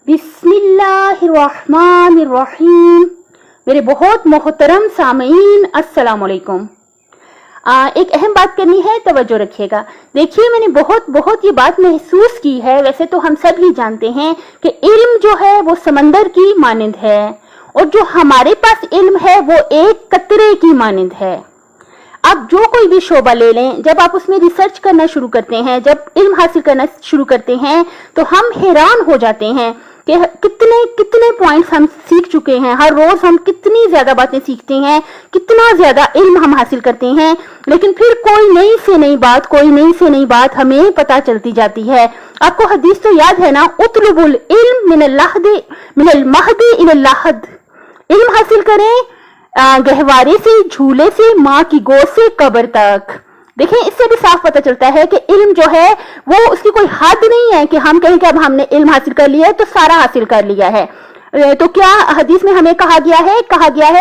बिस्मिल्लाहिर्रहमानिर्रहीम। मेरे बहुत मोहतरम सामीन, अस्सलाम वालेकुम। एक अहम बात करनी है, तवज्जो रखिएगा। देखिए, मैंने बहुत ये बात महसूस की है। वैसे तो हम सब ही जानते हैं कि इल्म जो है वो समंदर की मानिंद है, और जो हमारे पास इल्म है वो एक कतरे की मानिंद है। आप जो कोई भी शोबा ले लें, जब आप उसमें रिसर्च करना शुरू करते हैं, जब इल्म हासिल करना शुरू करते हैं, तो हम हैरान हो जाते हैं कि कितने पॉइंट्स हम सीख चुके हैं। हर रोज हम कितनी ज्यादा बातें सीखते हैं, कितना ज्यादा इल्म हम हासिल करते हैं, लेकिन फिर कोई नई से नई बात हमें पता चलती जाती है। आपको हदीस तो याद है ना, उतलुबुल इल्म मिनल महदी इलल लहद। इल्म हासिल करें गहवारे से, झूले से, माँ की गोद से कब्र तक। देखें, इससे भी साफ पता चलता है कि इल्म जो है वो उसकी कोई हद नहीं है कि हम कहें कि अब हमने इल्म हासिल कर लिया है तो सारा हासिल कर लिया है। तो क्या हदीस में हमें कहा गया है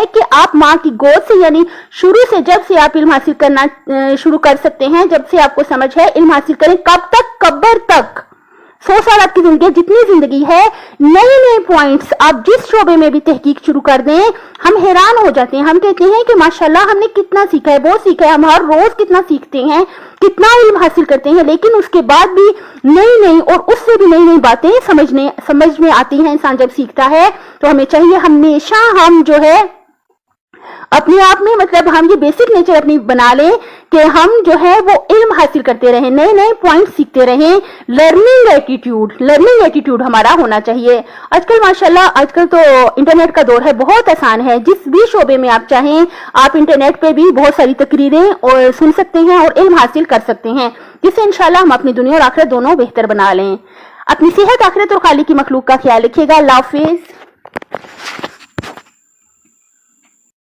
कि आप माँ की गोद से, यानी शुरू से, जब से आप इल्म हासिल करना शुरू कर सकते हैं, जब से आपको समझ है, इल्म हासिल करें। कब तक? कब्र तक। 100 साल आपकी जिंदगी, जितनी जिंदगी है, नए पॉइंट्स आप जिस शोबे में भी तहकीक शुरू कर दें, हम हैरान हो जाते हैं। हम कहते हैं कि माशाल्लाह हमने कितना सीखा है, बहुत सीखा है। हम हर रोज कितना सीखते हैं, कितना इल्म हासिल करते हैं, लेकिन उसके बाद भी नई और उससे भी नई बातें समझ में आती हैं। इंसान जब सीखता है तो हमें चाहिए हमेशा हम जो है अपने आप में, मतलब हम ये बेसिक नेचर अपनी बना लें कि हम जो है वो इल्म हासिल करते रहें, नए पॉइंट सीखते रहें। लर्निंग एटीट्यूड हमारा होना चाहिए। आजकल माशाल्लाह, आजकल तो इंटरनेट का दौर है, बहुत आसान है। जिस भी शोबे में आप चाहें, आप इंटरनेट पे भी बहुत सारी तकरीरें और सुन सकते हैं और इल्म हासिल कर सकते हैं, जिससे इंशाल्लाह हम अपनी दुनिया और आखिरत दोनों बेहतर बना लें। अपनी सेहत, आखिरत और खालिक की मखलूक का ख्याल रखिएगा। अल्लाह हाफिज।